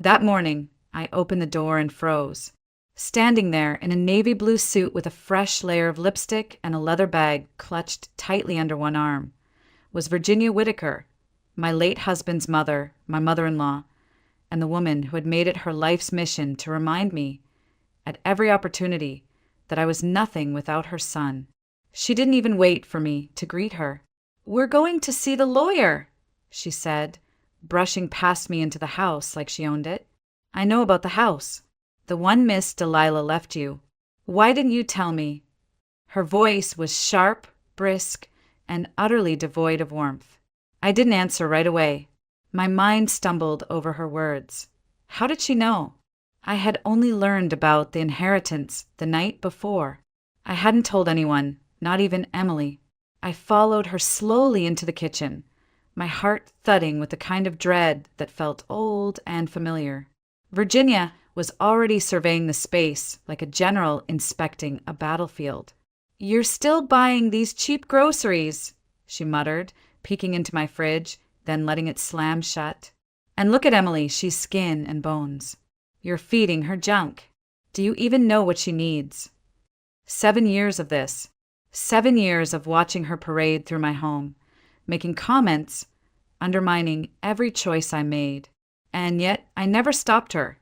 That morning, I opened the door and froze. Standing there in a navy blue suit with a fresh layer of lipstick and a leather bag clutched tightly under one arm was Virginia Whitaker, my late husband's mother, my mother-in-law, and the woman who had made it her life's mission to remind me, at every opportunity, that I was nothing without her son. She didn't even wait for me to greet her. "We're going to see the lawyer," she said, brushing past me into the house like she owned it. "I know about the house. The one Miss Delilah left you. Why didn't you tell me?" Her voice was sharp, brisk, and utterly devoid of warmth. I didn't answer right away. My mind stumbled over her words. How did she know? I had only learned about the inheritance the night before. I hadn't told anyone, not even Emily. I followed her slowly into the kitchen, my heart thudding with the kind of dread that felt old and familiar. Virginia was already surveying the space like a general inspecting a battlefield. "You're still buying these cheap groceries," she muttered, peeking into my fridge, then letting it slam shut. "And look at Emily, she's skin and bones. You're feeding her junk. Do you even know what she needs?" 7 years of this. 7 years of watching her parade through my home, making comments, undermining every choice I made. And yet I never stopped her,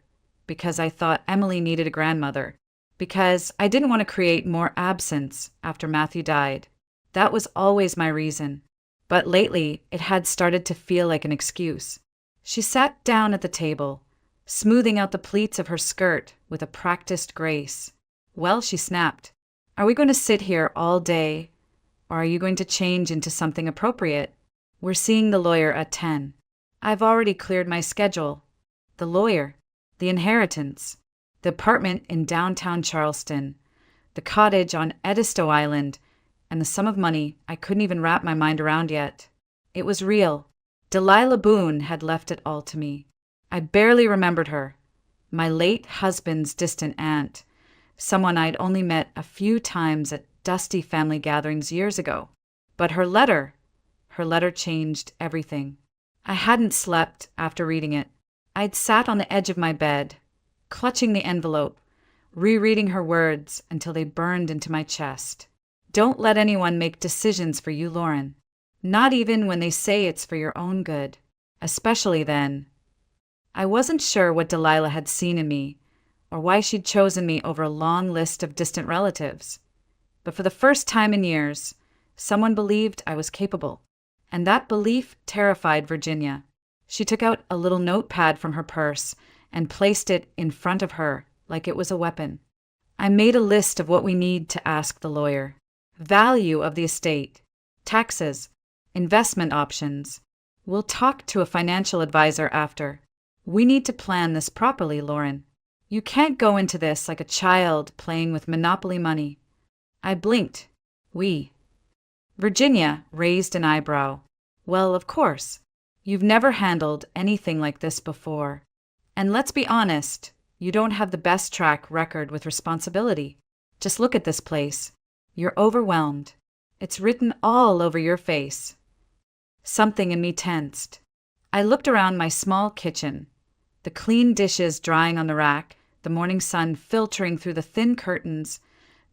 because I thought Emily needed a grandmother, because I didn't want to create more absence after Matthew died. That was always my reason. But lately, it had started to feel like an excuse. She sat down at the table, smoothing out the pleats of her skirt with a practiced grace. "Well," she snapped, "are we going to sit here all day, or are you going to change into something appropriate? We're seeing the lawyer at 10. I've already cleared my schedule. The lawyer, the inheritance, the apartment in downtown Charleston, the cottage on Edisto Island, and the sum of money I couldn't even wrap my mind around yet. It was real. Delilah Boone had left it all to me. I barely remembered her. My late husband's distant aunt, someone I'd only met a few times at dusty family gatherings years ago. But her letter changed everything. I hadn't slept after reading it. I'd sat on the edge of my bed, clutching the envelope, rereading her words until they burned into my chest. "Don't let anyone make decisions for you, Lauren. Not even when they say it's for your own good. Especially then." I wasn't sure what Delilah had seen in me, or why she'd chosen me over a long list of distant relatives. But for the first time in years, someone believed I was capable. And that belief terrified Virginia. She took out a little notepad from her purse and placed it in front of her like it was a weapon. I made a list of what we need to ask the lawyer. Value of the estate, taxes, investment options. We'll talk to a financial advisor after. We need to plan this properly, Lauren. You can't go into this like a child playing with Monopoly money. I blinked. We. Virginia raised an eyebrow. "Well, of course. You've never handled anything like this before. And let's be honest, you don't have the best track record with responsibility. Just look at this place. You're overwhelmed. It's written all over your face." Something in me tensed. I looked around my small kitchen, the clean dishes drying on the rack, the morning sun filtering through the thin curtains,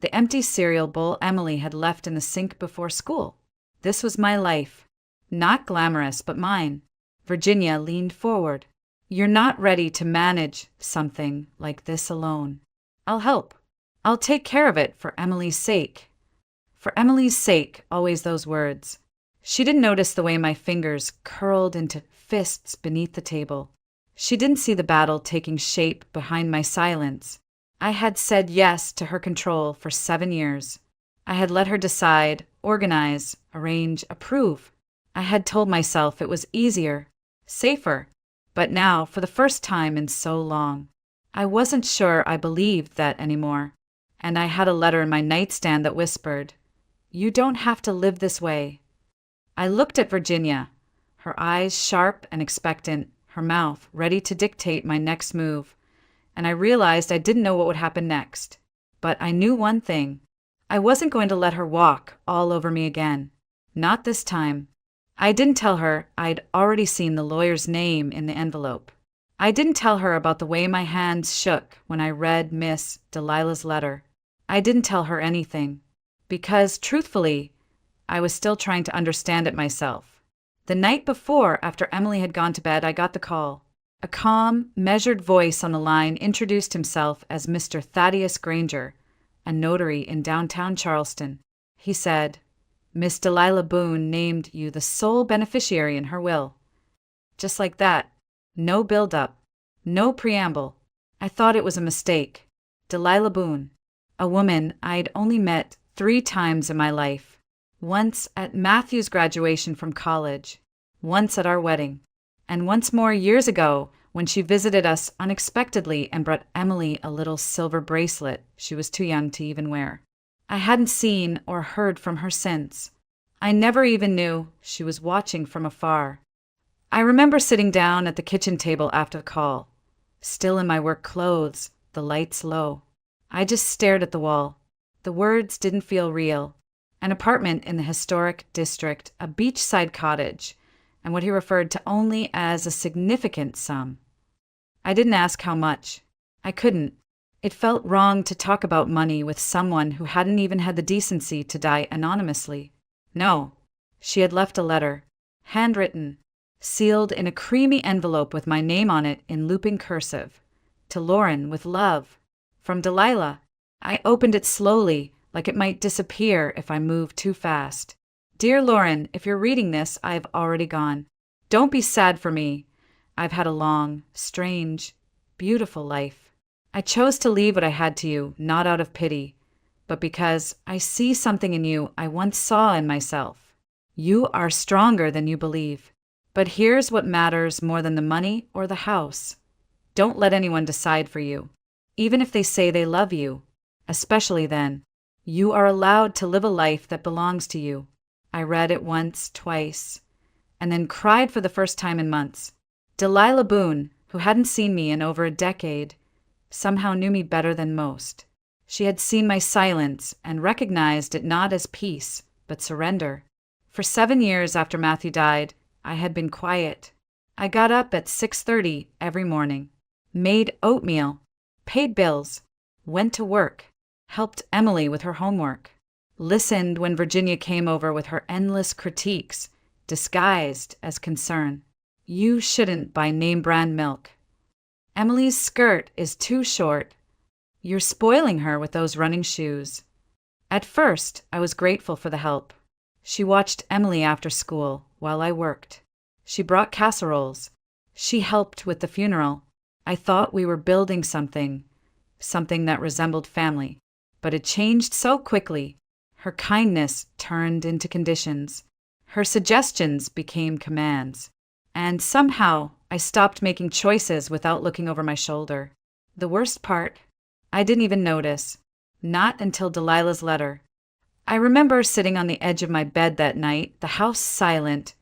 the empty cereal bowl Emily had left in the sink before school. This was my life. Not glamorous, but mine. Virginia leaned forward. "You're not ready to manage something like this alone. I'll help. I'll take care of it for Emily's sake." For Emily's sake, always those words. She didn't notice the way my fingers curled into fists beneath the table. She didn't see the battle taking shape behind my silence. I had said yes to her control for 7 years. I had let her decide, organize, arrange, approve. I had told myself it was easier, safer. But now, for the first time in so long, I wasn't sure I believed that anymore. And I had a letter in my nightstand that whispered, "You don't have to live this way." I looked at Virginia, her eyes sharp and expectant, her mouth ready to dictate my next move, and I realized I didn't know what would happen next. But I knew one thing. I wasn't going to let her walk all over me again. Not this time. I didn't tell her I'd already seen the lawyer's name in the envelope. I didn't tell her about the way my hands shook when I read Miss Delilah's letter. I didn't tell her anything, because, truthfully, I was still trying to understand it myself. The night before, after Emily had gone to bed, I got the call. A calm, measured voice on the line introduced himself as Mr. Thaddeus Granger, a notary in downtown Charleston. He said, "Miss Delilah Boone named you the sole beneficiary in her will." Just like that. No build-up. No preamble. I thought it was a mistake. Delilah Boone. A woman I'd only met 3 times in my life. Once at Matthew's graduation from college. Once at our wedding. And once more years ago when she visited us unexpectedly and brought Emily a little silver bracelet she was too young to even wear. I hadn't seen or heard from her since. I never even knew she was watching from afar. I remember sitting down at the kitchen table after the call, still in my work clothes, the lights low. I just stared at the wall. The words didn't feel real. An apartment in the historic district, a beachside cottage, and what he referred to only as a significant sum. I didn't ask how much. I couldn't. It felt wrong to talk about money with someone who hadn't even had the decency to die anonymously. No, she had left a letter, handwritten, sealed in a creamy envelope with my name on it in looping cursive. To Lauren with love. From Delilah. I opened it slowly, like it might disappear if I moved too fast. Dear Lauren, if you're reading this, I've already gone. Don't be sad for me. I've had a long, strange, beautiful life. I chose to leave what I had to you, not out of pity, but because I see something in you I once saw in myself. You are stronger than you believe. But here's what matters more than the money or the house. Don't let anyone decide for you. Even if they say they love you, especially then, you are allowed to live a life that belongs to you. I read it once, twice, and then cried for the first time in months. Delilah Boone, who hadn't seen me in over a decade, somehow knew me better than most. She had seen my silence and recognized it not as peace, but surrender. For 7 years after Matthew died, I had been quiet. I got up at 6:30 every morning, made oatmeal, paid bills, went to work, helped Emily with her homework, listened when Virginia came over with her endless critiques, disguised as concern. You shouldn't buy name-brand milk. Emily's skirt is too short. You're spoiling her with those running shoes. At first, I was grateful for the help. She watched Emily after school while I worked. She brought casseroles. She helped with the funeral. I thought we were building something that resembled family. But it changed so quickly. Her kindness turned into conditions. Her suggestions became commands. And somehow, I stopped making choices without looking over my shoulder. The worst part, I didn't even notice. Not until Delilah's letter. I remember sitting on the edge of my bed that night, the house silent,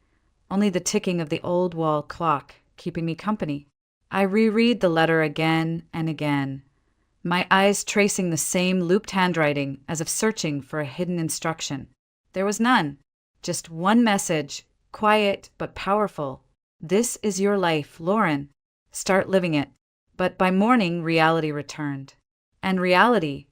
only the ticking of the old wall clock keeping me company. I reread the letter again and again, my eyes tracing the same looped handwriting as if searching for a hidden instruction. There was none, just one message, quiet but powerful. This is your life, Lauren. Start living it. But by morning, reality returned. And reality,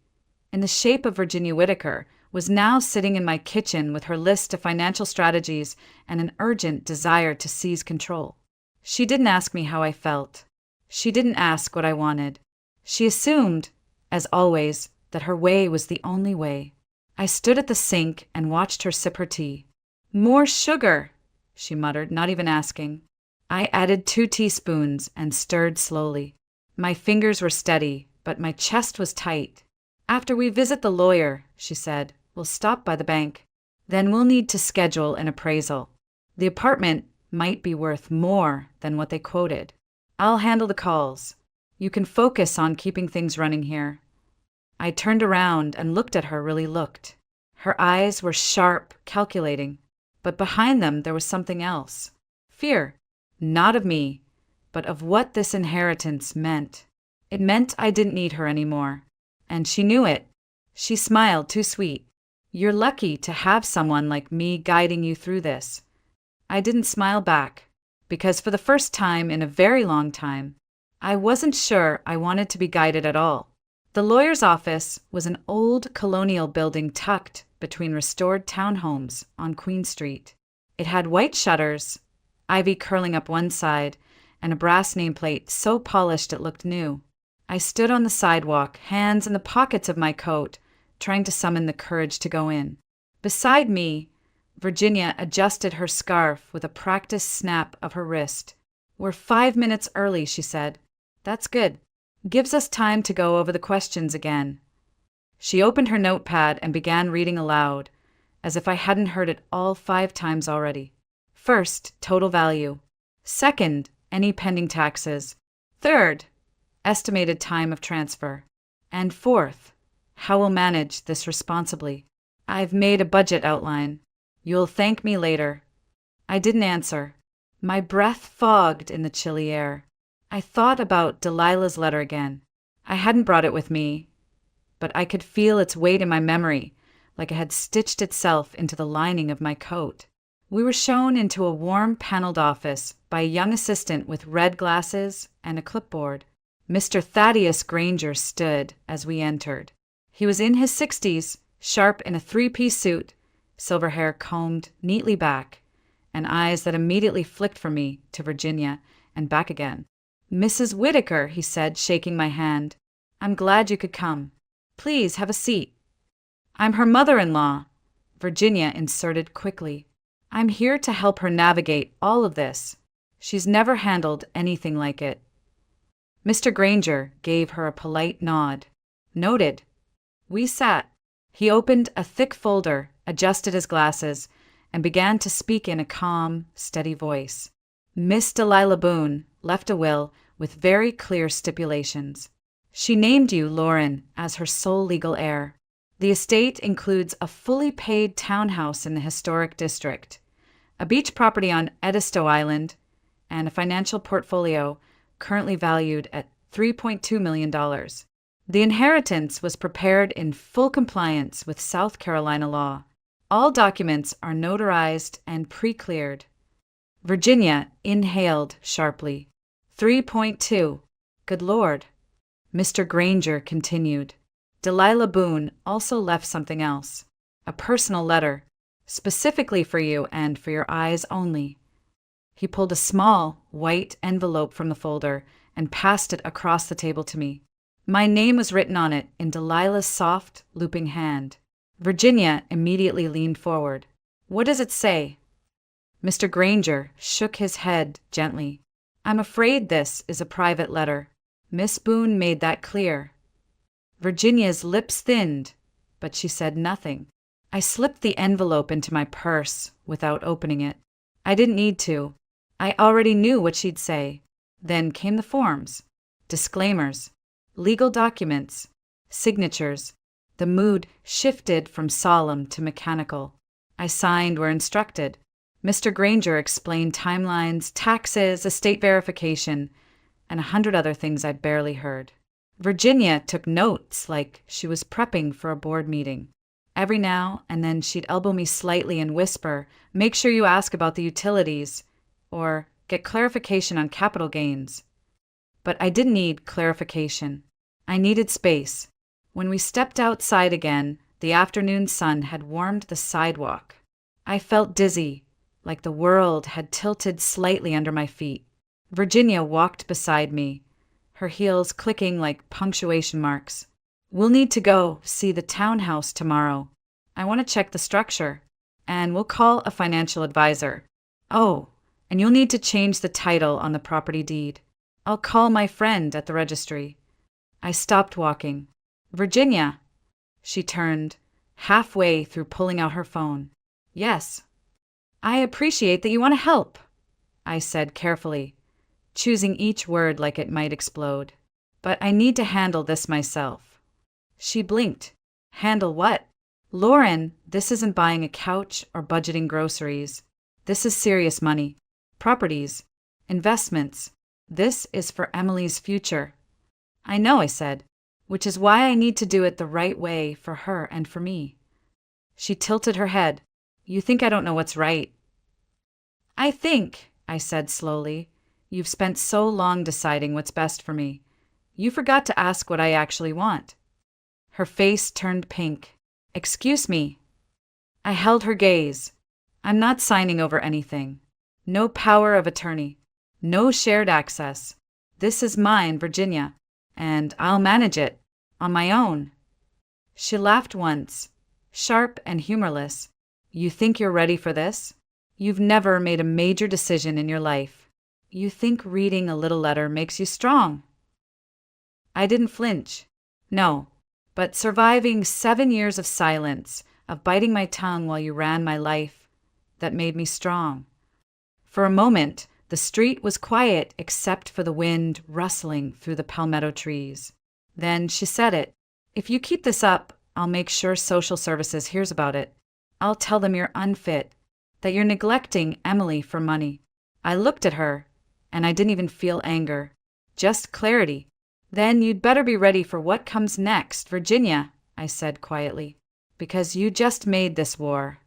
in the shape of Virginia Whitaker, was now sitting in my kitchen with her list of financial strategies and an urgent desire to seize control. She didn't ask me how I felt. She didn't ask what I wanted. She assumed, as always, that her way was the only way. I stood at the sink and watched her sip her tea. "More sugar," she muttered, not even asking. I added 2 teaspoons and stirred slowly. My fingers were steady, but my chest was tight. "After we visit the lawyer," she said, "we'll stop by the bank. Then we'll need to schedule an appraisal. The apartment might be worth more than what they quoted. I'll handle the calls. You can focus on keeping things running here." I turned around and looked at her, really looked. Her eyes were sharp, calculating, but behind them there was something else. Fear, not of me, but of what this inheritance meant. It meant I didn't need her anymore, and she knew it. She smiled, too sweet. "You're lucky to have someone like me guiding you through this." I didn't smile back, because for the first time in a very long time, I wasn't sure I wanted to be guided at all. The lawyer's office was an old colonial building tucked between restored townhomes on Queen Street. It had white shutters, ivy curling up one side, and a brass nameplate so polished it looked new. I stood on the sidewalk, hands in the pockets of my coat, trying to summon the courage to go in. Beside me, Virginia adjusted her scarf with a practiced snap of her wrist. "We're 5 minutes early," she said. "That's good. Gives us time to go over the questions again." She opened her notepad and began reading aloud, as if I hadn't heard it all 5 times already. First, total value. Second, any pending taxes. Third, estimated time of transfer. And fourth, how we'll manage this responsibly. "I've made a budget outline. You'll thank me later." I didn't answer. My breath fogged in the chilly air. I thought about Delilah's letter again. I hadn't brought it with me, but I could feel its weight in my memory, like it had stitched itself into the lining of my coat. We were shown into a warm paneled office by a young assistant with red glasses and a clipboard. Mr. Thaddeus Granger stood as we entered. He was in his 60s, sharp in a three-piece suit, silver hair combed neatly back, and eyes that immediately flicked from me to Virginia and back again. "Mrs. Whittaker," he said, shaking my hand. "I'm glad you could come. Please have a seat." "I'm her mother-in-law," Virginia inserted quickly. "I'm here to help her navigate all of this. She's never handled anything like it." Mr. Granger gave her a polite nod. "Noted." We sat. He opened a thick folder, adjusted his glasses, and began to speak in a calm, steady voice. "Miss Delilah Boone left a will with very clear stipulations. She named you, Lauren, as her sole legal heir. The estate includes a fully paid townhouse in the historic district, a beach property on Edisto Island, and a financial portfolio currently valued at $3.2 million. The inheritance was prepared in full compliance with South Carolina law. All documents are notarized and pre-cleared." Virginia inhaled sharply. 3.2. Good Lord. Mr. Granger continued. "Delilah Boone also left something else. A personal letter, specifically for you and for your eyes only." He pulled a small, white envelope from the folder and passed it across the table to me. My name was written on it in Delilah's soft, looping hand. Virginia immediately leaned forward. "What does it say?" Mr. Granger shook his head gently. "I'm afraid this is a private letter. Miss Boone made that clear." Virginia's lips thinned, but she said nothing. I slipped the envelope into my purse without opening it. I didn't need to. I already knew what she'd say. Then came the forms, disclaimers, legal documents, signatures. The mood shifted from solemn to mechanical. I signed where instructed. Mr. Granger explained timelines, taxes, estate verification, and 100 other things I barely heard. Virginia took notes like she was prepping for a board meeting. Every now and then she'd elbow me slightly and whisper, "Make sure you ask about the utilities," or "Get clarification on capital gains." But I didn't need clarification. I needed space. When we stepped outside again, the afternoon sun had warmed the sidewalk. I felt dizzy, like the world had tilted slightly under my feet. Virginia walked beside me, her heels clicking like punctuation marks. "We'll need to go see the townhouse tomorrow. I want to check the structure, and we'll call a financial advisor. Oh, and you'll need to change the title on the property deed. I'll call my friend at the registry." I stopped walking. "Virginia." She turned, halfway through pulling out her phone. "Yes." "I appreciate that you want to help," I said carefully, choosing each word like it might explode. "But I need to handle this myself." She blinked. "Handle what?" "Lauren, this isn't buying a couch or budgeting groceries. This is serious money. Properties. Investments. This is for Emily's future." "I know," I said, "which is why I need to do it the right way for her and for me." She tilted her head. "You think I don't know what's right?" "I think," I said slowly, You've spent so long deciding what's best for me. You forgot to ask what I actually want." Her face turned pink. "Excuse me." I held her gaze. "I'm not signing over anything. No power of attorney. No shared access. This is mine, Virginia, and I'll manage it on my own." She laughed once, sharp and humorless. "You think you're ready for this? You've never made a major decision in your life. You think reading a little letter makes you strong." I didn't flinch. No, but surviving 7 years of silence, of biting my tongue while you ran my life, that made me strong. For a moment, the street was quiet except for the wind rustling through the palmetto trees. Then she said it. "If you keep this up, I'll make sure social services hears about it. I'll tell them you're unfit, that you're neglecting Emily for money." I looked at her, and I didn't even feel anger, just clarity. "Then you'd better be ready for what comes next, Virginia," I said quietly, "because you just made this war."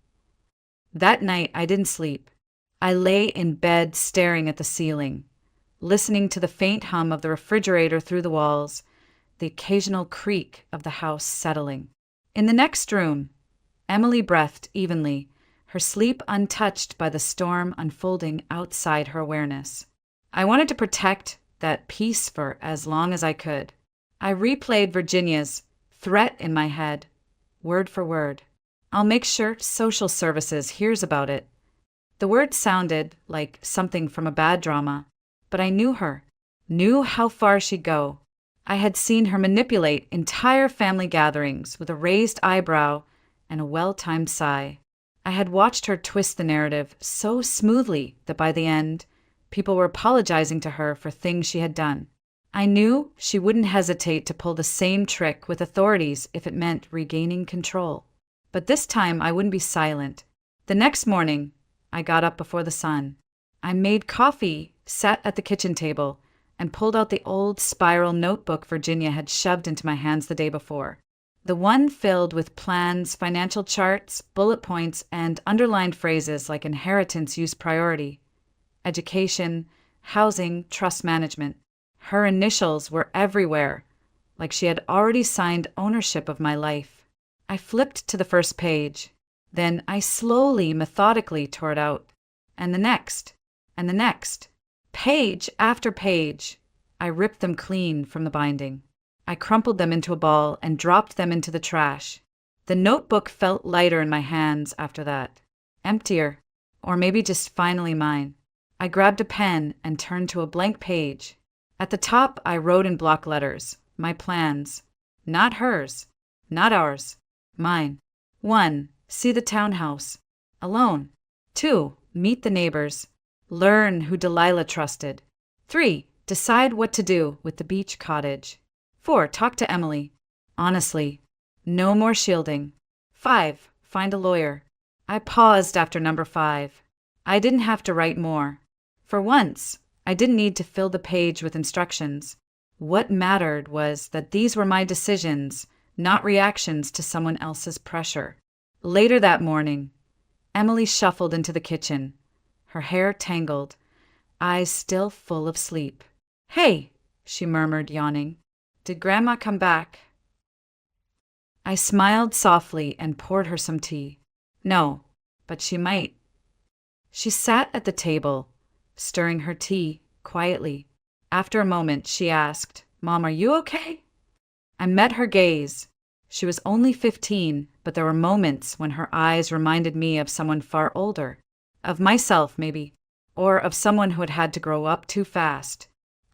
That night I didn't sleep. I lay in bed staring at the ceiling, listening to the faint hum of the refrigerator through the walls, the occasional creak of the house settling. In the next room, Emily breathed evenly, her sleep untouched by the storm unfolding outside her awareness. I wanted to protect that peace for as long as I could. I replayed Virginia's threat in my head, word for word. "I'll make sure social services hears about it." The word sounded like something from a bad drama, but I knew her, knew how far she'd go. I had seen her manipulate entire family gatherings with a raised eyebrow and a well-timed sigh. I had watched her twist the narrative so smoothly that by the end, people were apologizing to her for things she had done. I knew she wouldn't hesitate to pull the same trick with authorities if it meant regaining control. But this time I wouldn't be silent. The next morning, I got up before the sun. I made coffee, sat at the kitchen table, and pulled out the old spiral notebook Virginia had shoved into my hands the day before. The one filled with plans, financial charts, bullet points, and underlined phrases like inheritance use priority, education, housing, trust management. Her initials were everywhere, like she had already signed ownership of my life. I flipped to the first page. Then I slowly, methodically tore it out. And the next, and the next. Page after page. I ripped them clean from the binding. I crumpled them into a ball and dropped them into the trash. The notebook felt lighter in my hands after that. Emptier, or maybe just finally mine. I grabbed a pen and turned to a blank page. At the top, I wrote in block letters, my plans. Not hers, not ours, mine. 1. See the townhouse. Alone. 2. Meet the neighbors. Learn who Delilah trusted. 3. Decide what to do with the beach cottage. 4. Talk to Emily. Honestly. No more shielding. 5. Find a lawyer. I paused after number 5. I didn't have to write more. For once, I didn't need to fill the page with instructions. What mattered was that these were my decisions, not reactions to someone else's pressure. Later that morning, Emily shuffled into the kitchen, her hair tangled, eyes still full of sleep. "Hey," she murmured, yawning. "Did Grandma come back?" I smiled softly and poured her some tea. No, but she might. She sat at the table, stirring her tea quietly. After a moment, she asked, "Mom, are you okay?" I met her gaze. She was only 15, but there were moments when her eyes reminded me of someone far older, of myself maybe, or of someone who had had to grow up too fast.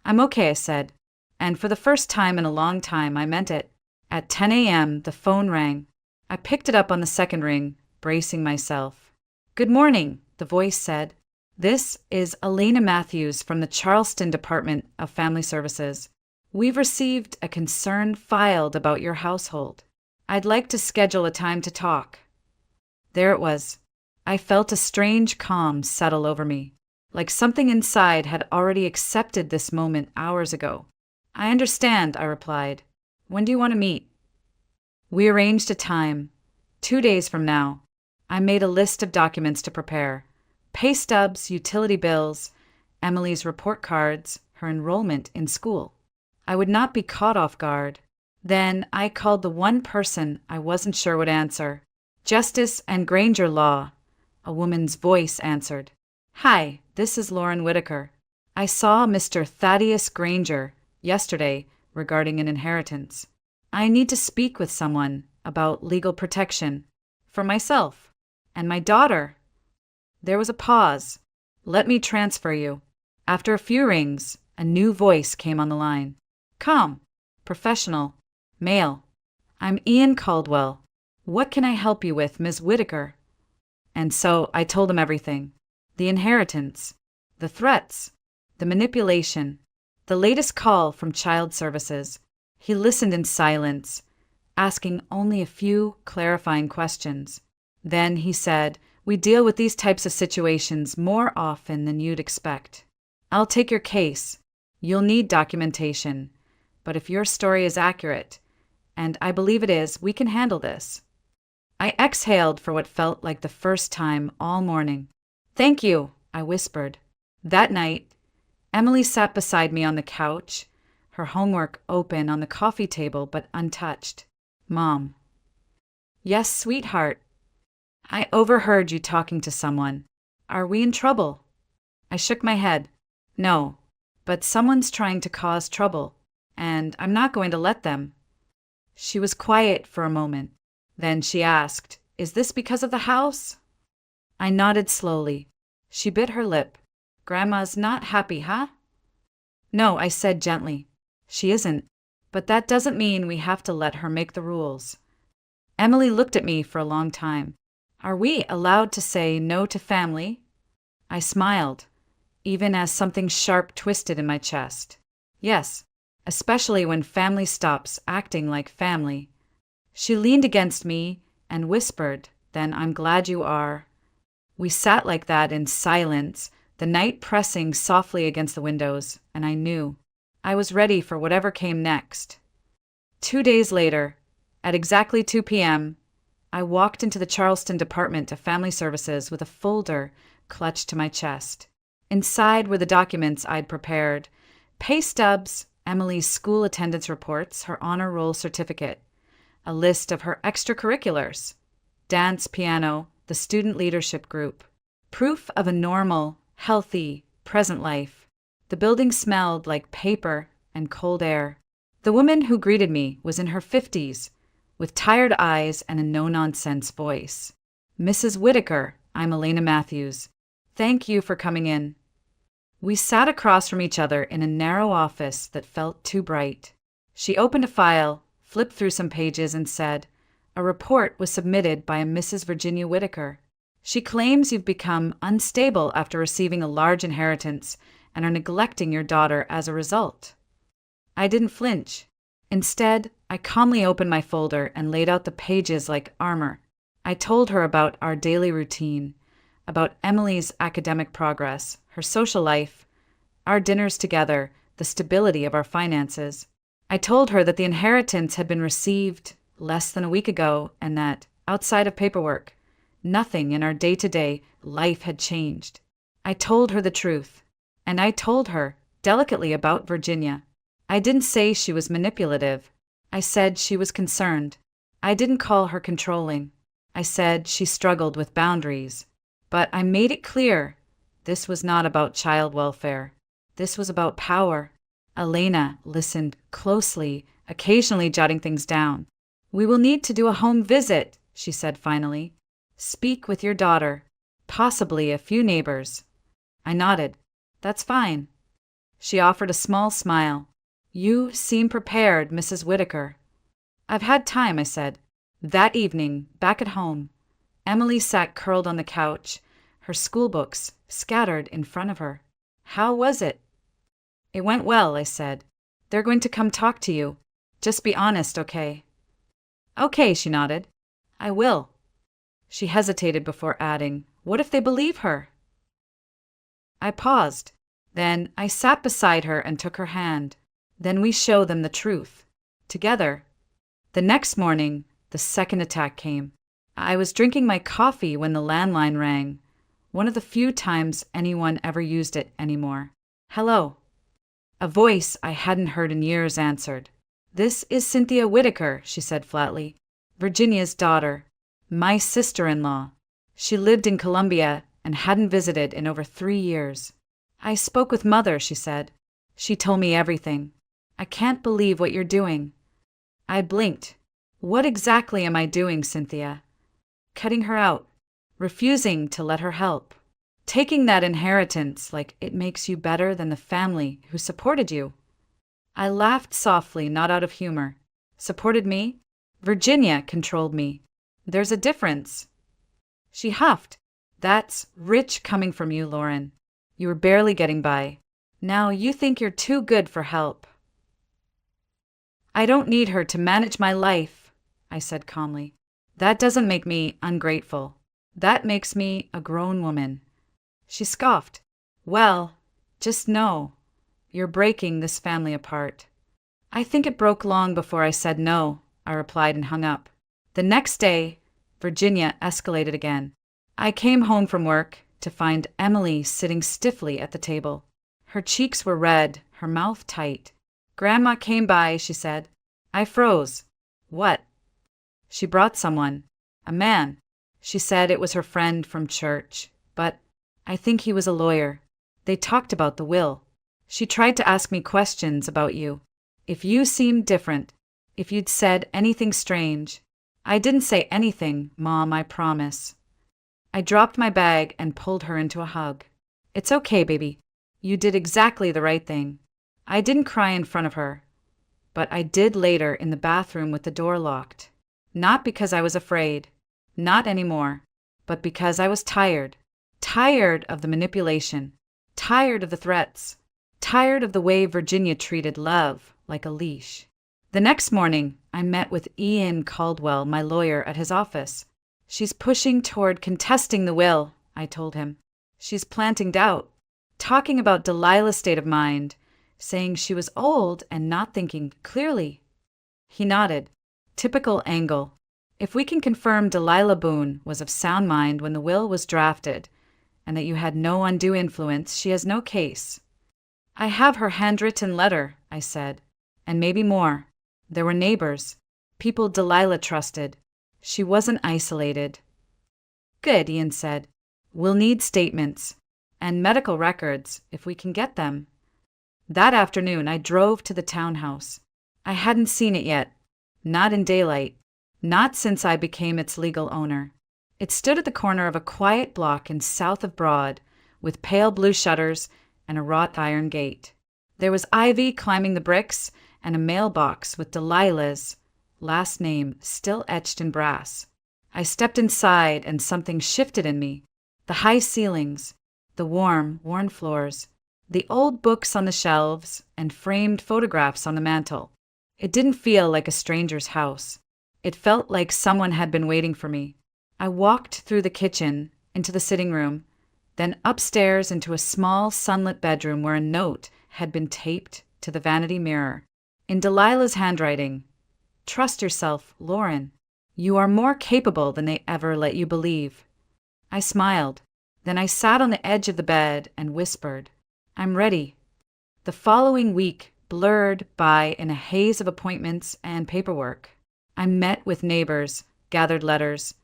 "I'm okay," I said, and for the first time in a long time, I meant it. At 10 a.m., the phone rang. I picked it up on the second ring, bracing myself. "Good morning," the voice said. "This is Elena Matthews from the Charleston Department of Family Services. We've received a concern filed about your household. I'd like to schedule a time to talk." There it was. I felt a strange calm settle over me, like something inside had already accepted this moment hours ago. "I understand," I replied. "When do you want to meet?" We arranged a time. 2 days from now. I made a list of documents to prepare. Pay stubs, utility bills, Emily's report cards, her enrollment in school. I would not be caught off guard. Then I called the one person I wasn't sure would answer. Justice and Granger Law. A woman's voice answered. Hi, this is Lauren Whitaker. I saw Mr. Thaddeus Granger yesterday regarding an inheritance. I need to speak with someone about legal protection for myself and my daughter. There was a pause. Let me transfer you. After a few rings, a new voice came on the line. Calm, professional, male. I'm Ian Caldwell. What can I help you with, Ms. Whitaker? And so I told him everything. The inheritance, the threats, the manipulation, the latest call from Child Services. He listened in silence, asking only a few clarifying questions. Then he said, We deal with these types of situations more often than you'd expect. I'll take your case. You'll need documentation. But if your story is accurate, and I believe it is, we can handle this. I exhaled for what felt like the first time all morning. Thank you, I whispered. That night, Emily sat beside me on the couch, her homework open on the coffee table but untouched. Mom. Yes, sweetheart. I overheard you talking to someone. Are we in trouble? I shook my head. No, but someone's trying to cause trouble, and I'm not going to let them. She was quiet for a moment. Then she asked, Is this because of the house? I nodded slowly. She bit her lip. Grandma's not happy, huh? No, I said gently. She isn't, but that doesn't mean we have to let her make the rules. Emily looked at me for a long time. Are we allowed to say no to family? I smiled, even as something sharp twisted in my chest. Yes, especially when family stops acting like family. She leaned against me and whispered, Then I'm glad you are. We sat like that in silence, the night pressing softly against the windows, and I knew. I was ready for whatever came next. 2 days later, at exactly 2 p.m., I walked into the Charleston Department of Family Services with a folder clutched to my chest. Inside were the documents I'd prepared: pay stubs, Emily's school attendance reports, her honor roll certificate, a list of her extracurriculars, dance, piano, the student leadership group, proof of a normal, healthy, present life. The building smelled like paper and cold air. The woman who greeted me was in her 50s, with tired eyes and a no-nonsense voice. Mrs. Whitaker, I'm Elena Matthews. Thank you for coming in. We sat across from each other in a narrow office that felt too bright. She opened a file, flipped through some pages, and said, A report was submitted by a Mrs. Virginia Whitaker. She claims you've become unstable after receiving a large inheritance and are neglecting your daughter as a result. I didn't flinch. Instead, I calmly opened my folder and laid out the pages like armor. I told her about our daily routine, about Emily's academic progress, her social life, our dinners together, the stability of our finances. I told her that the inheritance had been received less than a week ago and that, outside of paperwork, nothing in our day-to-day life had changed. I told her the truth, and I told her, delicately, about Virginia. I didn't say she was manipulative. I said she was concerned. I didn't call her controlling. I said she struggled with boundaries. But I made it clear this was not about child welfare. This was about power. Elena listened closely, occasionally jotting things down. We will need to do a home visit, she said finally. Speak with your daughter, possibly a few neighbors. I nodded. That's fine. She offered a small smile. You seem prepared, Mrs. Whitaker. I've had time, I said. That evening, back at home, Emily sat curled on the couch, her school books scattered in front of her. How was it? It went well, I said. They're going to come talk to you. Just be honest, okay? Okay, she nodded. I will. She hesitated before adding, What if they believe her? I paused. Then I sat beside her and took her hand. Then we show them the truth. Together. The next morning, the second attack came. I was drinking my coffee when the landline rang. One of the few times anyone ever used it anymore. "Hello." A voice I hadn't heard in years answered. "This is Cynthia Whitaker," she said flatly. "Virginia's daughter. My sister-in-law. She lived in Columbia and hadn't visited in over 3 years." "I spoke with Mother," she said. "She told me everything. I can't believe what you're doing." I blinked. "What exactly am I doing, Cynthia?" "Cutting her out. Refusing to let her help. Taking that inheritance like it makes you better than the family who supported you." I laughed softly, not out of humor. "Supported me? Virginia controlled me. There's a difference." She huffed. "That's rich coming from you, Lauren. You were barely getting by. Now you think you're too good for help." "I don't need her to manage my life," I said calmly. "That doesn't make me ungrateful. That makes me a grown woman." She scoffed. "Well, just know, you're breaking this family apart." "I think it broke long before I said no," I replied and hung up. The next day, Virginia escalated again. I came home from work to find Emily sitting stiffly at the table. Her cheeks were red, her mouth tight. "Grandma came by," she said. I froze. "What?" "She brought someone. A man. She said it was her friend from church, but I think he was a lawyer. They talked about the will. She tried to ask me questions about you. If you seemed different, if you'd said anything strange." "I didn't say anything, Mom, I promise." I dropped my bag and pulled her into a hug. "It's okay, baby. You did exactly the right thing." I didn't cry in front of her, but I did later in the bathroom with the door locked. Not because I was afraid, not anymore, but because I was tired. Tired of the manipulation, tired of the threats, tired of the way Virginia treated love like a leash. The next morning, I met with Ian Caldwell, my lawyer, at his office. "She's pushing toward contesting the will," I told him. "She's planting doubt, talking about Delilah's state of mind, saying she was old and not thinking clearly." He nodded. "Typical angle. If we can confirm Delilah Boone was of sound mind when the will was drafted, and that you had no undue influence, she has no case." "I have her handwritten letter," I said, "and maybe more. There were neighbors, people Delilah trusted. She wasn't isolated." "Good," Ian said. "We'll need statements and medical records if we can get them." That afternoon, I drove to the townhouse. I hadn't seen it yet, not in daylight, not since I became its legal owner. It stood at the corner of a quiet block in south of Broad, with pale blue shutters and a wrought iron gate. There was ivy climbing the bricks and a mailbox with Delilah's last name still etched in brass. I stepped inside and something shifted in me. The high ceilings, the warm, worn floors, the old books on the shelves, and framed photographs on the mantel. It didn't feel like a stranger's house. It felt like someone had been waiting for me. I walked through the kitchen, into the sitting room, then upstairs into a small sunlit bedroom where a note had been taped to the vanity mirror. In Delilah's handwriting, "Trust yourself, Lauren. You are more capable than they ever let you believe." I smiled. Then I sat on the edge of the bed and whispered, "I'm ready." The following week blurred by in a haze of appointments and paperwork. I met with neighbors, gathered letters,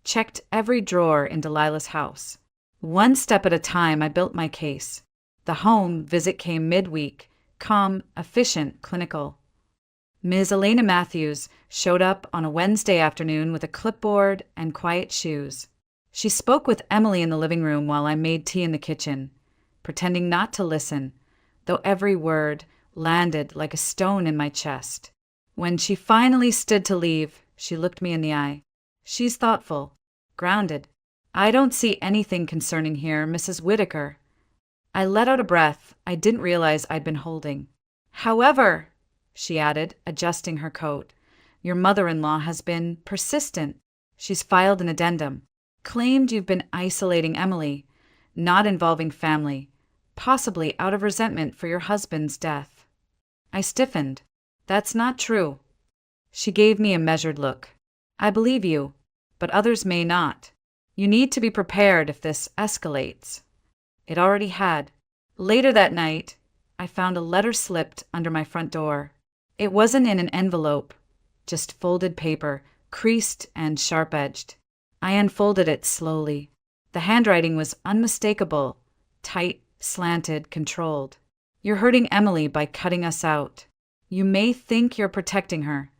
checked every drawer in Delilah's house. One step at a time, I built my case. The home visit came midweek, calm, efficient, clinical. Ms. Elena Matthews showed up on a Wednesday afternoon with a clipboard and quiet shoes. She spoke with Emily in the living room while I made tea in the kitchen, pretending not to listen, though every word landed like a stone in my chest. When she finally stood to leave, she looked me in the eye. "She's thoughtful, grounded. I don't see anything concerning here, Mrs. Whitaker." I let out a breath I didn't realize I'd been holding. "However," she added, adjusting her coat, "your mother-in-law has been persistent. She's filed an addendum. Claimed you've been isolating Emily, not involving family, possibly out of resentment for your husband's death." I stiffened. "That's not true." She gave me a measured look. "I believe you, but others may not. You need to be prepared if this escalates. It already had. Later that night, I found a letter slipped under my front door. It wasn't in an envelope, just folded paper, creased and sharp-edged. I unfolded it slowly. The handwriting was unmistakable, tight, slanted, controlled. You're hurting Emily by cutting us out. You may think you're protecting her,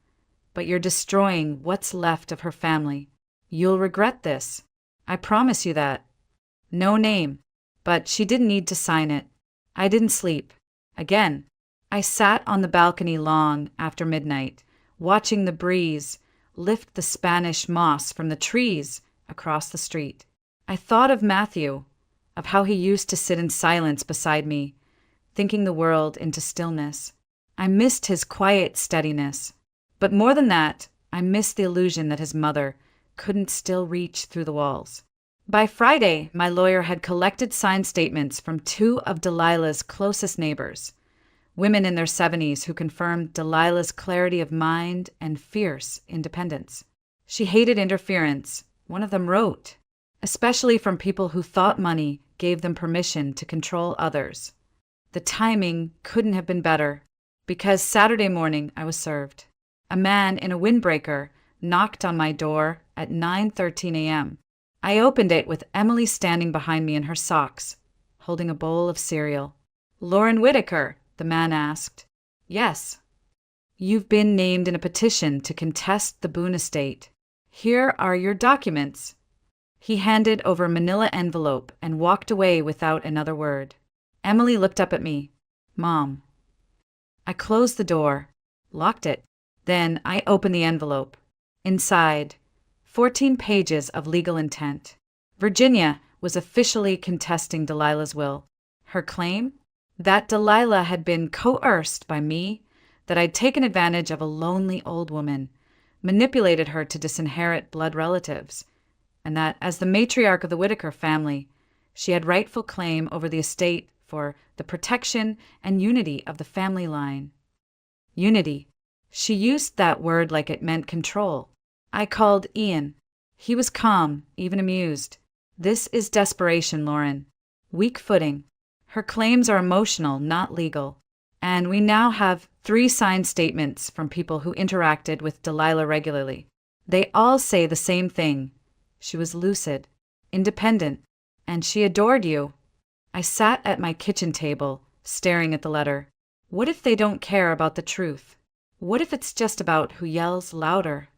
but you're destroying what's left of her family. You'll regret this. I promise you that. No name, but she didn't need to sign it. I didn't sleep. Again, I sat on the balcony long after midnight, watching the breeze lift the Spanish moss from the trees across the street. I thought of Matthew, of how he used to sit in silence beside me, thinking the world into stillness. I missed his quiet steadiness. But more than that, I missed the illusion that his mother couldn't still reach through the walls. By Friday, my lawyer had collected signed statements from two of Delilah's closest neighbors, women in their 70s who confirmed Delilah's clarity of mind and fierce independence. She hated interference, one of them wrote, especially from people who thought money gave them permission to control others. The timing couldn't have been better, because Saturday morning I was served. A man in a windbreaker knocked on my door at 9:13 a.m. I opened it with Emily standing behind me in her socks, holding a bowl of cereal. "Lauren Whitaker?" the man asked. "Yes." "You've been named in a petition to contest the Boone estate. Here are your documents." He handed over a manila envelope and walked away without another word. Emily looked up at me. "Mom." I closed the door, locked it. Then I opened the envelope. Inside, 14 pages of legal intent. Virginia was officially contesting Delilah's will. Her claim? That Delilah had been coerced by me, that I'd taken advantage of a lonely old woman, manipulated her to disinherit blood relatives, and that, as the matriarch of the Whitaker family, she had rightful claim over the estate for the protection and unity of the family line. Unity. She used that word like it meant control. I called Ian. He was calm, even amused. "This is desperation, Lauren. Weak footing. Her claims are emotional, not legal. And we now have 3 signed statements from people who interacted with Delilah regularly. They all say the same thing. She was lucid, independent, and she adored you." I sat at my kitchen table, staring at the letter. What if they don't care about the truth? What if it's just about who yells louder?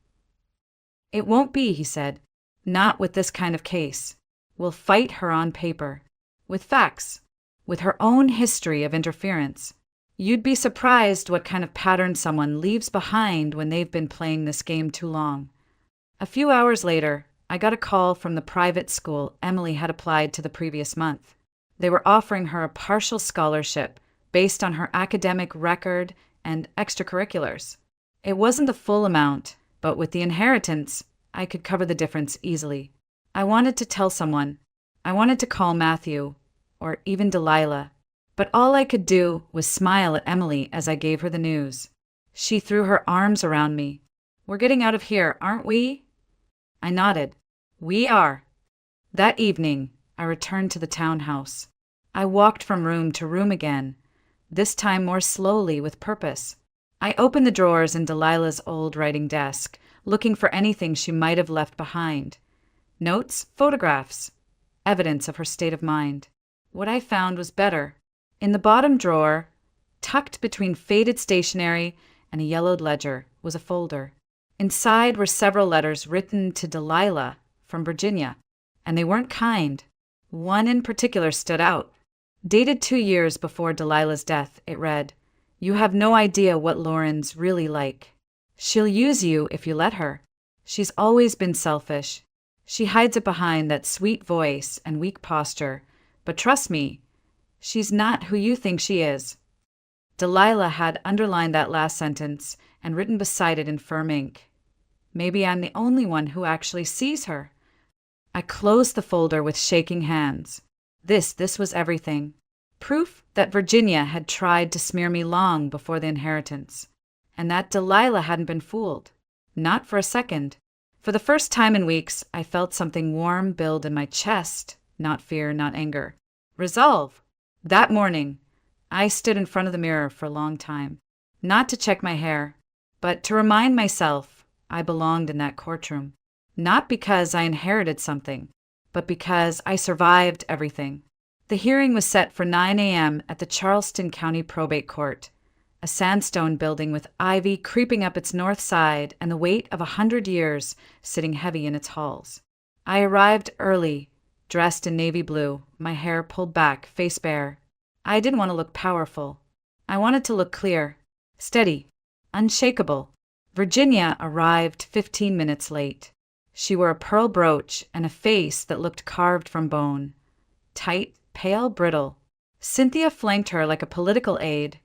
"It won't be," he said. "Not with this kind of case. We'll fight her on paper. With facts. With her own history of interference. You'd be surprised what kind of pattern someone leaves behind when they've been playing this game too long." A few hours later, I got a call from the private school Emily had applied to the previous month. They were offering her a partial scholarship based on her academic record and extracurriculars. It wasn't the full amount, but with the inheritance, I could cover the difference easily. I wanted to tell someone. I wanted to call Matthew, or even Delilah, but all I could do was smile at Emily as I gave her the news. She threw her arms around me. "We're getting out of here, aren't we?" I nodded. "We are." That evening, I returned to the townhouse. I walked from room to room again, this time more slowly with purpose. I opened the drawers in Delilah's old writing desk, looking for anything she might have left behind. Notes, photographs, evidence of her state of mind. What I found was better. In the bottom drawer, tucked between faded stationery and a yellowed ledger, was a folder. Inside were several letters written to Delilah from Virginia, and they weren't kind. One in particular stood out. Dated 2 years before Delilah's death, it read, "You have no idea what Lauren's really like. She'll use you if you let her. She's always been selfish. She hides it behind that sweet voice and weak posture, but trust me, she's not who you think she is." Delilah had underlined that last sentence and written beside it in firm ink. Maybe I'm the only one who actually sees her. I closed the folder with shaking hands. This was everything. Proof that Virginia had tried to smear me long before the inheritance, and that Delilah hadn't been fooled. Not for a second. For the first time in weeks, I felt something warm build in my chest, not fear, not anger. Resolve. That morning, I stood in front of the mirror for a long time, not to check my hair, but to remind myself I belonged in that courtroom. Not because I inherited something, but because I survived everything. The hearing was set for 9 a.m. at the Charleston County Probate Court, a sandstone building with ivy creeping up its north side and the weight of 100 years sitting heavy in its halls. I arrived early, dressed in navy blue, my hair pulled back, face bare. I didn't want to look powerful. I wanted to look clear, steady, unshakable. Virginia arrived 15 minutes late. She wore a pearl brooch and a face that looked carved from bone. Tight, pale, brittle. Cynthia flanked her like a political aide,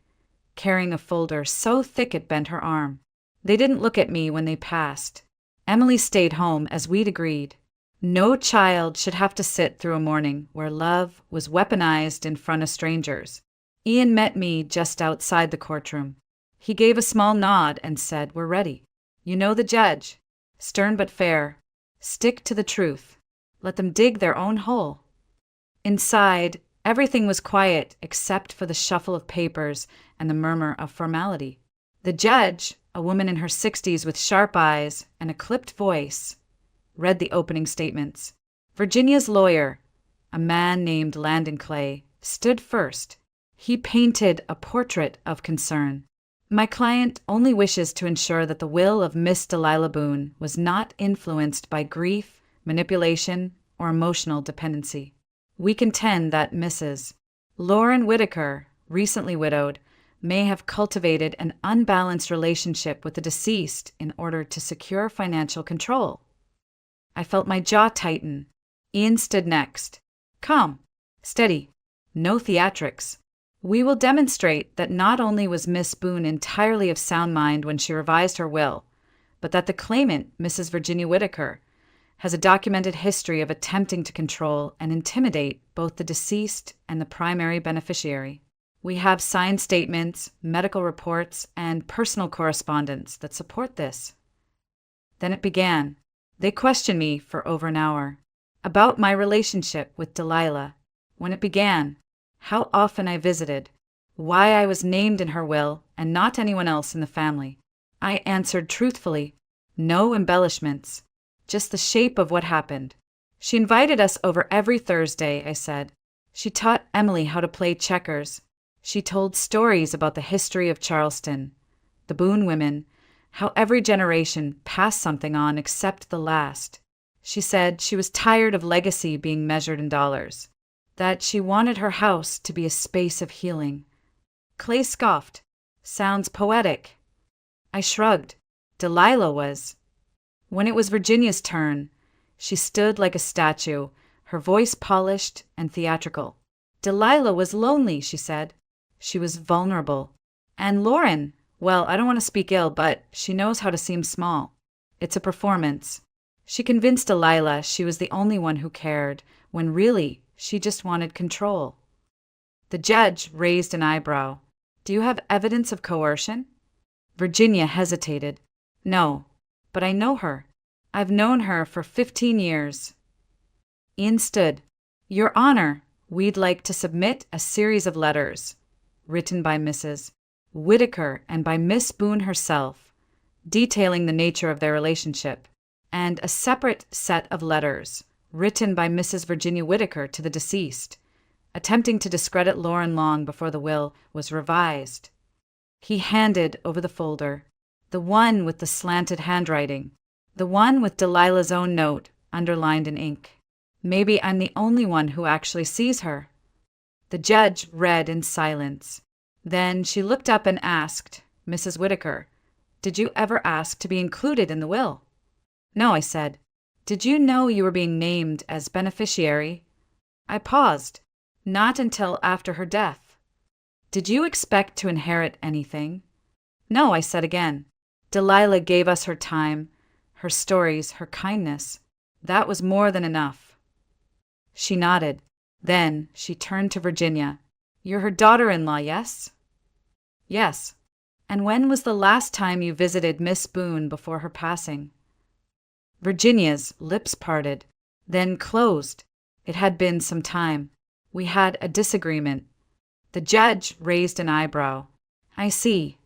carrying a folder so thick it bent her arm. They didn't look at me when they passed. Emily stayed home as we'd agreed. No child should have to sit through a morning where love was weaponized in front of strangers. Ian met me just outside the courtroom. He gave a small nod and said, "We're ready. You know the judge. Stern but fair. Stick to the truth. Let them dig their own hole." Inside, everything was quiet except for the shuffle of papers and the murmur of formality. The judge, a woman in her 60s with sharp eyes and a clipped voice, read the opening statements. Virginia's lawyer, a man named Landon Clay, stood first. He painted a portrait of concern. "My client only wishes to ensure that the will of Miss Delilah Boone was not influenced by grief, manipulation, or emotional dependency. We contend that Mrs. Lauren Whitaker, recently widowed, may have cultivated an unbalanced relationship with the deceased in order to secure financial control." I felt my jaw tighten. Ian stood next. "Calm. Steady. No theatrics. We will demonstrate that not only was Miss Boone entirely of sound mind when she revised her will, but that the claimant, Mrs. Virginia Whitaker, has a documented history of attempting to control and intimidate both the deceased and the primary beneficiary. We have signed statements, medical reports, and personal correspondence that support this." Then it began. They questioned me for over an hour about my relationship with Delilah, when it began, how often I visited, why I was named in her will and not anyone else in the family. I answered truthfully, no embellishments, just the shape of what happened. "She invited us over every Thursday," I said. "She taught Emily how to play checkers. She told stories about the history of Charleston, the Boone women, how every generation passed something on except the last. She said she was tired of legacy being measured in dollars, that she wanted her house to be a space of healing." Clay scoffed. "Sounds poetic." I shrugged. Delilah was. When it was Virginia's turn, she stood like a statue, her voice polished and theatrical. "Delilah was lonely," she said. "She was vulnerable. And Lauren, well, I don't want to speak ill, but she knows how to seem small. It's a performance. She convinced Delilah she was the only one who cared, when really she just wanted control." The judge raised an eyebrow. "Do you have evidence of coercion?" Virginia hesitated. "No, but I know her. I've known her for 15 years. Ian stood. "Your Honor, we'd like to submit a series of letters, written by Mrs. Whitaker and by Miss Boone herself, detailing the nature of their relationship, and a separate set of letters, written by Mrs. Virginia Whitaker to the deceased, attempting to discredit Lauren long before the will was revised." He handed over the folder, the one with the slanted handwriting, the one with Delilah's own note underlined in ink. "Maybe I'm the only one who actually sees her." The judge read in silence. Then she looked up and asked, "Mrs. Whitaker, did you ever ask to be included in the will?" "No," I said. "Did you know you were being named as beneficiary?" I paused. "Not until after her death." "Did you expect to inherit anything?" "No," I said again. "Delilah gave us her time, her stories, her kindness. That was more than enough." She nodded. Then she turned to Virginia. "You're her daughter-in-law, yes?" "Yes." "And when was the last time you visited Miss Boone before her passing?" Virginia's lips parted, then closed. It had been some time. We had a disagreement. The judge raised an eyebrow. I see.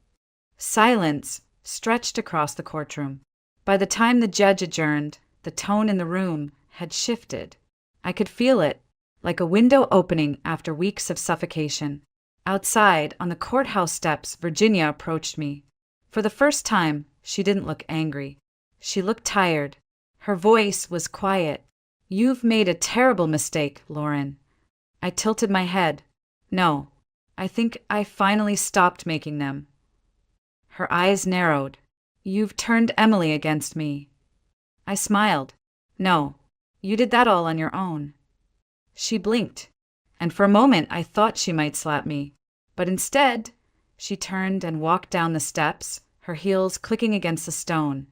Silence stretched across the courtroom. By the time the judge adjourned, the tone in the room had shifted. I could feel it, like a window opening after weeks of suffocation. Outside, on the courthouse steps, Virginia approached me. For the first time, she didn't look angry. She looked tired. Her voice was quiet. "You've made a terrible mistake, Lauren." I tilted my head. "No, I think I finally stopped making them." Her eyes narrowed. "You've turned Emily against me." I smiled. "No, you did that all on your own." She blinked, and for a moment I thought she might slap me. But instead, she turned and walked down the steps, her heels clicking against the stone,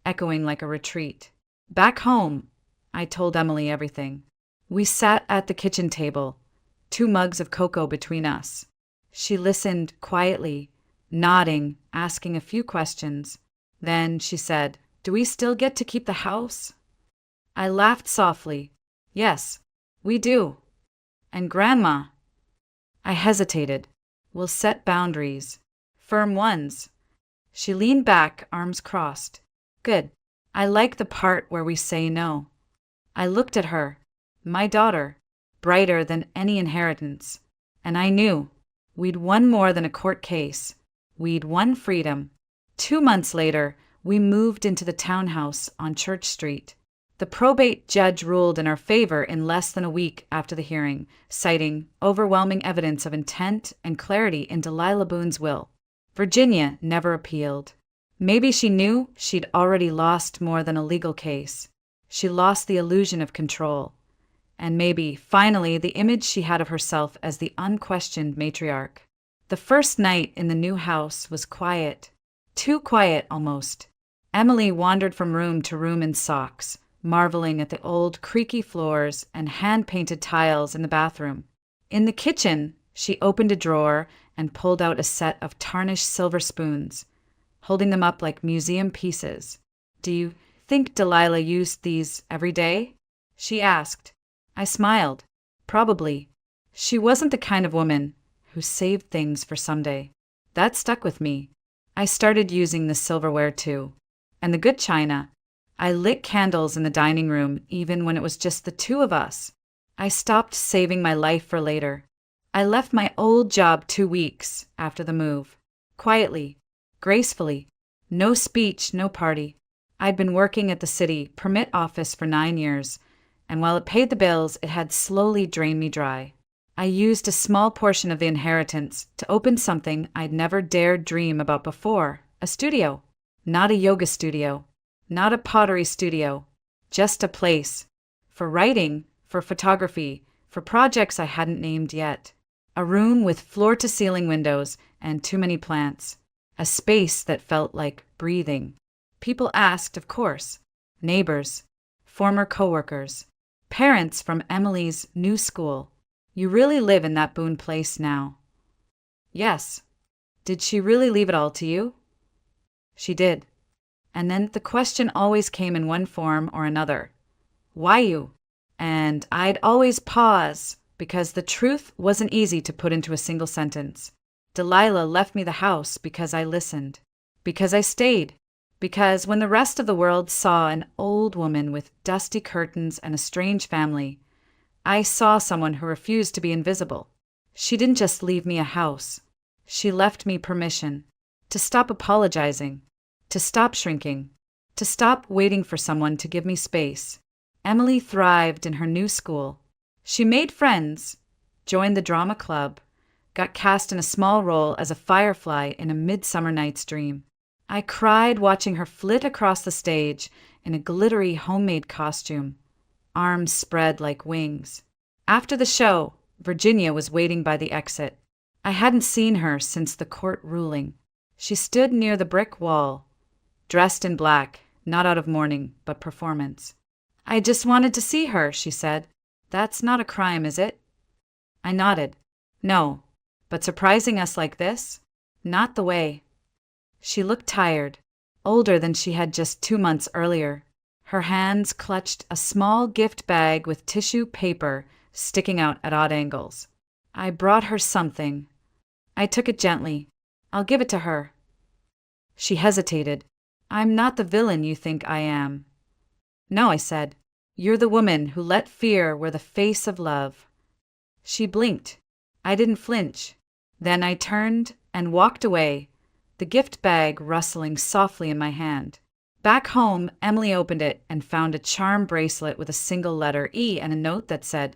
echoing like a retreat. Back home, I told Emily everything. We sat at the kitchen table, 2 mugs of cocoa between us. She listened quietly, nodding, asking a few questions. Then she said, "Do we still get to keep the house?" I laughed softly. "Yes, we do." "And Grandma?" I hesitated. "We'll set boundaries. Firm ones." She leaned back, arms crossed. "Good. I like the part where we say no." I looked at her, my daughter, brighter than any inheritance. And I knew we'd won more than a court case. We'd won freedom. 2 months later, we moved into the townhouse on Church Street. The probate judge ruled in our favor in less than a week after the hearing, citing overwhelming evidence of intent and clarity in Delilah Boone's will. Virginia never appealed. Maybe she knew she'd already lost more than a legal case. She lost the illusion of control. And maybe, finally, the image she had of herself as the unquestioned matriarch. The first night in the new house was quiet. Too quiet, almost. Emily wandered from room to room in socks, marveling at the old creaky floors and hand-painted tiles in the bathroom. In the kitchen, she opened a drawer and pulled out a set of tarnished silver spoons, holding them up like museum pieces. "Do you think Delilah used these every day?" she asked. I smiled. Probably. She wasn't the kind of woman who saved things for someday. That stuck with me. I started using the silverware too. And the good china. I lit candles in the dining room even when it was just the 2 of us. I stopped saving my life for later. I left my old job 2 weeks after the move. Quietly, gracefully. No speech, no party. I'd been working at the city permit office for 9 years, and while it paid the bills, it had slowly drained me dry. I used a small portion of the inheritance to open something I'd never dared dream about before, a studio. Not a yoga studio, not a pottery studio, just a place. For writing, for photography, for projects I hadn't named yet. A room with floor-to-ceiling windows and too many plants. A space that felt like breathing. People asked, of course. Neighbors, former coworkers, parents from Emily's new school. "You really live in that Boone place now?" "Yes." "Did she really leave it all to you?" "She did." And then the question always came in one form or another. "Why you?" And I'd always pause, because the truth wasn't easy to put into a single sentence. Delilah left me the house because I listened. Because I stayed. Because when the rest of the world saw an old woman with dusty curtains and a strange family, I saw someone who refused to be invisible. She didn't just leave me a house. She left me permission to stop apologizing, to stop shrinking, to stop waiting for someone to give me space. Emily thrived in her new school. She made friends, joined the drama club, got cast in a small role as a firefly in a Midsummer Night's Dream. I cried watching her flit across the stage in a glittery homemade costume, arms spread like wings. After the show, Virginia was waiting by the exit. I hadn't seen her since the court ruling. She stood near the brick wall, dressed in black, not out of mourning, but performance. "I just wanted to see her," she said. "That's not a crime, is it?" I nodded. "No, but surprising us like this? Not the way." She looked tired, older than she had just 2 months earlier. Her hands clutched a small gift bag with tissue paper sticking out at odd angles. I brought her something. I took it gently. I'll give it to her. She hesitated. I'm not the villain you think I am. No, I said. You're the woman who let fear wear the face of love. She blinked. I didn't flinch. Then I turned and walked away, the gift bag rustling softly in my hand. Back home, Emily opened it and found a charm bracelet with a single letter E and a note that said,